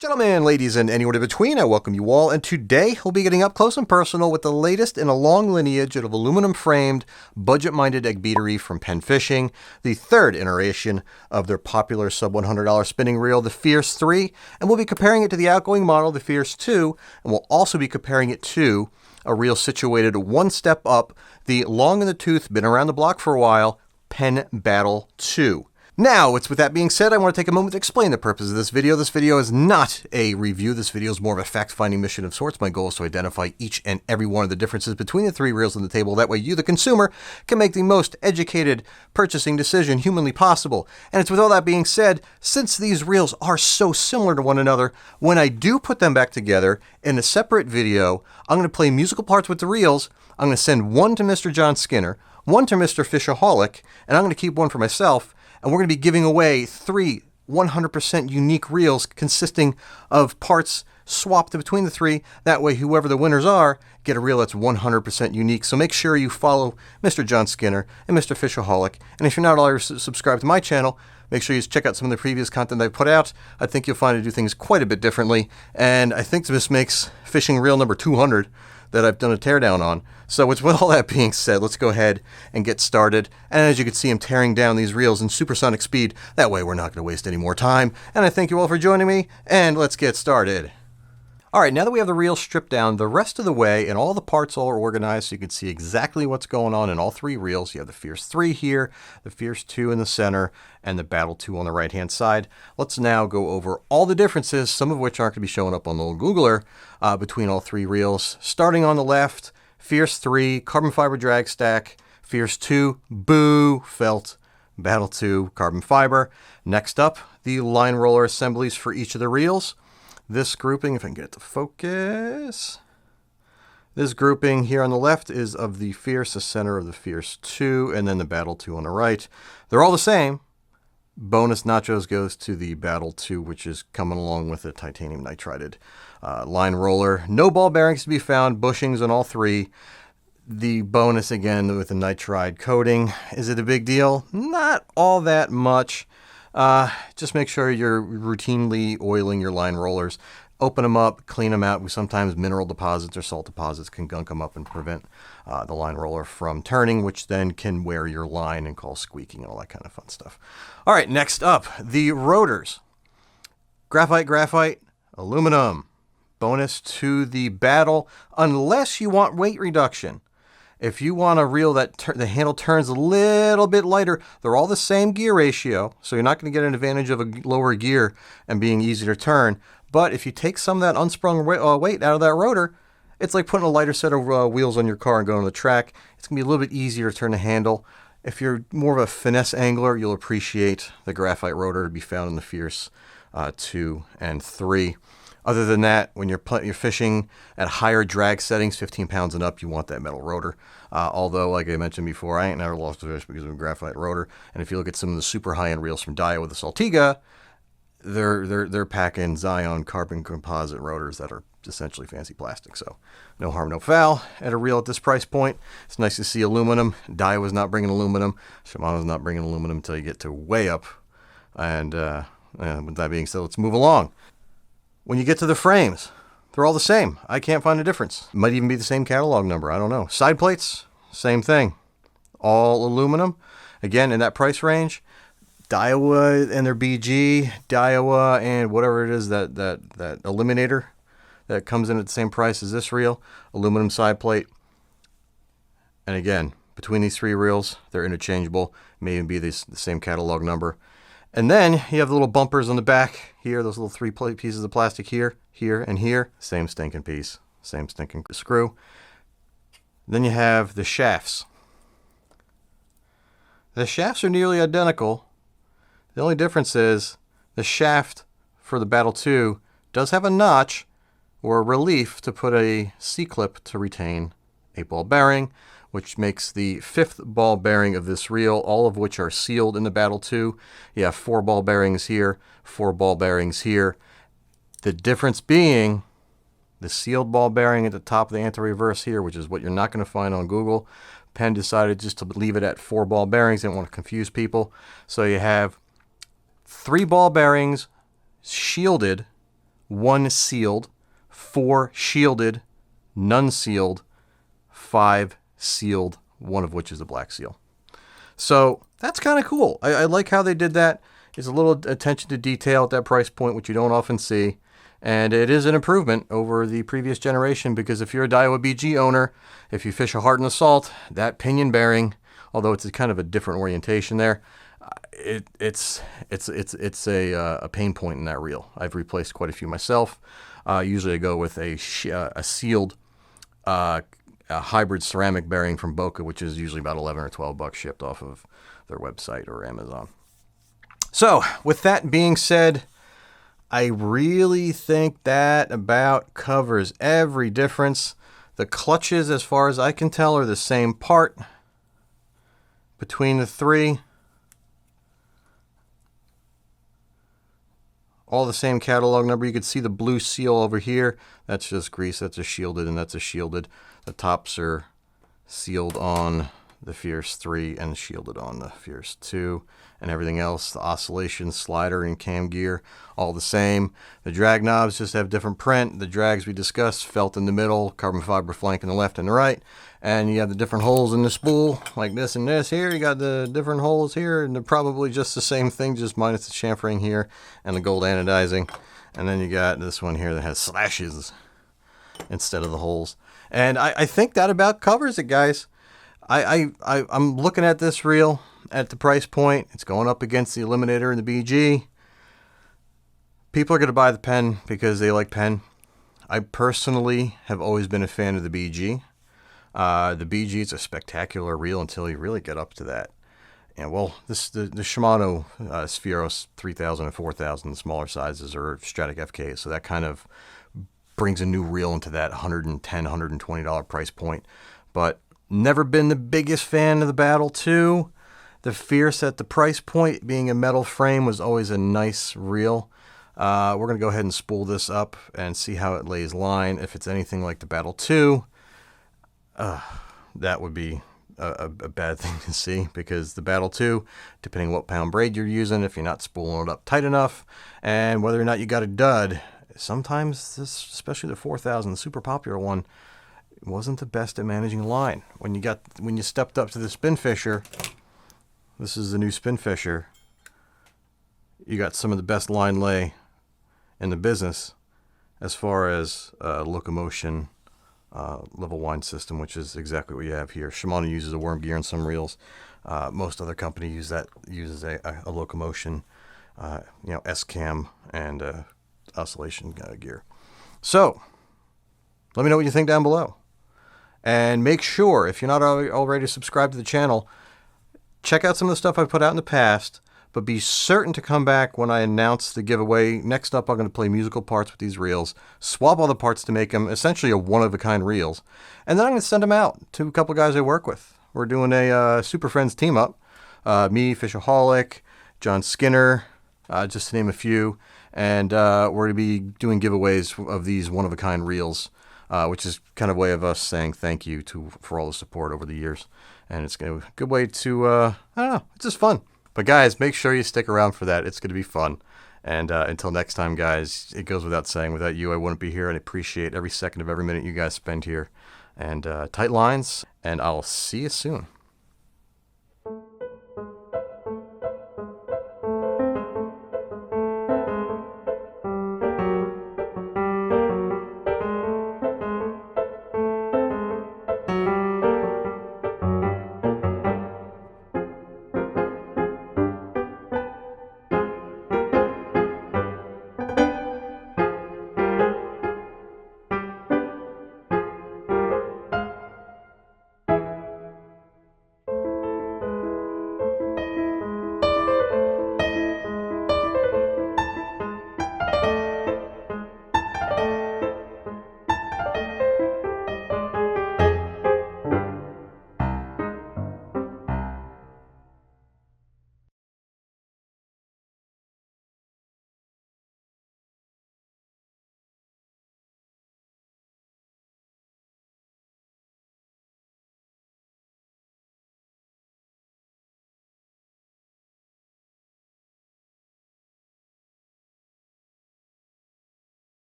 Gentlemen, ladies, and anyone in between, I welcome you all, and today we'll be getting up close and personal with the latest in a long lineage of aluminum-framed, budget-minded egg beatery from Penn Fishing, the third iteration of their popular sub-$100 spinning reel, the Fierce 3, and we'll be comparing it to the outgoing model, the Fierce 2, and we'll also be comparing it to a reel situated one step up, the long-in-the-tooth, been around the block for a while, Penn Battle 2. Now, with that being said, I want to take a moment to explain the purpose of this video. This video is not a review. This video is more of a fact-finding mission of sorts. My goal is to identify each and every one of the differences between the three reels on the table. That way you, the consumer, can make the most educated purchasing decision humanly possible. And it's with all that being said, since these reels are so similar to one another, when I do put them back together in a separate video, I'm going to play musical parts with the reels. I'm going to send one to Mr. John Skinner, one to Mr. Fishaholic, and I'm going to keep one for myself. And we're going to be giving away three 100% unique reels consisting of parts swapped between the three. That way, whoever the winners are, get a reel that's 100% unique. So make sure you follow Mr. John Skinner and Mr. Fishaholic. And if you're not already subscribed to my channel, make sure you check out some of the previous content I've put out. I think you'll find I do things quite a bit differently. And I think this makes fishing reel number 200 that I've done a teardown on. So with all that being said, let's go ahead and get started. And as you can see, I'm tearing down these reels in supersonic speed. That way we're not going to waste any more time. And I thank you all for joining me, and let's get started. All right, now that we have the reels stripped down the rest of the way and all the parts all are organized so you can see exactly what's going on in all three reels. You have the Fierce 3 here, the Fierce 2 in the center, and the Battle 2 on the right-hand side. Let's now go over all the differences, some of which aren't going to be showing up on the old Googler, between all three reels. Starting on the left, Fierce 3, carbon fiber drag stack. Fierce 2, boo, felt. Battle 2, carbon fiber. Next up, the line roller assemblies for each of the reels. This grouping, if I can get it to focus, this grouping here on the left is of the Fierce, the center of the Fierce 2, and then the Battle 2 on the right. They're all the same. Bonus nachos goes to the Battle 2, which is coming along with a titanium nitrided line roller. No ball bearings to be found, bushings on all three. The bonus, again, with the nitride coating. Is it a big deal? Not all that much. Just make sure you're routinely oiling your line rollers. Open them up, clean them out. Sometimes mineral deposits or salt deposits can gunk them up and prevent the line roller from turning, which then can wear your line and cause squeaking and all that kind of fun stuff. All right, next up, the rotors. Graphite, aluminum. Bonus to the Battle, unless you want weight reduction. If you want a reel that the handle turns a little bit lighter, they're all the same gear ratio, so you're not going to get an advantage of a lower gear and being easy to turn. But if you take some of that unsprung weight out of that rotor, it's like putting a lighter set of wheels on your car and going on the track. It's going to be a little bit easier to turn the handle. If you're more of a finesse angler, you'll appreciate the graphite rotor to be found in the Fierce 2 and 3. Other than that, when you're fishing at higher drag settings, 15 pounds and up, you want that metal rotor. Although, like I mentioned before, I ain't never lost a fish because of a graphite rotor. And if you look at some of the super high-end reels from Daiwa with the Saltiga, they're packing Zion carbon composite rotors that are essentially fancy plastic. So no harm, no foul at a reel at this price point. It's nice to see aluminum. Daiwa's not bringing aluminum. Shimano's not bringing aluminum until you get to way up. And with that being said, let's move along. When you get to the frames, they're all the same. I can't find a difference. Might even be the same catalog number. I don't know. Side plates, same thing. All aluminum. Again, in that price range. Daiwa and their BG, Daiwa and whatever it is, that eliminator that comes in at the same price as this reel. Aluminum side plate. And again, between these three reels, they're interchangeable. May even be the same catalog number. And then you have the little bumpers on the back here, those little three pieces of plastic here, here, and here. Same stinking piece, same stinking screw. Then you have the shafts. The shafts are nearly identical. The only difference is the shaft for the Battle 2 does have a notch or a relief to put a C-clip to retain a ball bearing, which makes the fifth ball bearing of this reel, all of which are sealed in the Battle 2. You have 4 ball bearings here, 4 ball bearings here. The difference being the sealed ball bearing at the top of the anti-reverse here, which is what you're not going to find on Google. Penn decided just to leave it at 4 ball bearings. They didn't want to confuse people. So you have 3 ball bearings shielded 1 sealed, 4 shielded, none sealed, 5 sealed, one of which is a black seal. So that's kind of cool. I like how they did that. It's a little attention to detail at that price point, which you don't often see. And it is an improvement over the previous generation, because if you're a Daiwa BG owner, if you fish a Heart and Assault, that pinion bearing, although it's a kind of a different orientation there, it's a pain point in that reel. I've replaced quite a few myself. Usually I go with a sealed a hybrid ceramic bearing from Boca, which is usually about 11 or 12 bucks shipped off of their website or Amazon. So with that being said, I really think that about covers every difference. The clutches, as far as I can tell, are the same part between the three. All the same catalog number. You can see the blue seal over here. That's just grease. That's a shielded, and that's a shielded. The tops are sealed on the Fierce 3 and shielded on the Fierce 2. And everything else, the oscillation, slider, and cam gear, all the same. The drag knobs just have different print. The drags we discussed, felt in the middle, carbon fiber flank in the left and the right. And you have the different holes in the spool, like this and this here. You got the different holes here, and they're probably just the same thing, just minus the chamfering here and the gold anodizing. And then you got this one here that has slashes instead of the holes. And I think that about covers it, guys. I'm looking at this reel at the price point. It's going up against the Eliminator and the BG. People are going to buy the Penn because they like Penn. I personally have always been a fan of the BG. The BG is a spectacular reel until you really get up to that. And well, the Shimano Spheros 3000 and 4000, the smaller sizes, are Stratic FKs, so that kind of brings a new reel into that $110, $120 price point. But never been the biggest fan of the Battle 2. The Fierce at the price point, being a metal frame, was always a nice reel. We're going to go ahead and spool this up and see how it lays line. If it's anything like the Battle 2, that would be a bad thing to see, because the Battle 2, depending what pound braid you're using, if you're not spooling it up tight enough, and whether or not you got a dud, sometimes this, especially the 4000, the super popular one, wasn't the best at managing line. When you stepped up to the Spin Fisher, this is the new Spin Fisher, you got some of the best line lay in the business as far as locomotion level wind system, which is exactly what you have here. Shimano uses a worm gear in some reels. Most other companies uses a locomotion, S-cam and oscillation gear. So let me know what you think down below. And make sure, if you're not already subscribed to the channel, check out some of the stuff I've put out in the past, but be certain to come back when I announce the giveaway. Next up, I'm going to play musical parts with these reels, swap all the parts to make them essentially a one-of-a-kind reels, and then I'm going to send them out to a couple guys I work with. We're doing a Super Friends team-up. Me, Fishaholic, John Skinner, just to name a few, and we're going to be doing giveaways of these one-of-a-kind reels, which is kind of a way of us saying thank you for all the support over the years. And it's a good way to, I don't know, it's just fun. But guys, make sure you stick around for that. It's going to be fun. And until next time, guys, it goes without saying, without you, I wouldn't be here. And I appreciate every second of every minute you guys spend here. And tight lines, and I'll see you soon.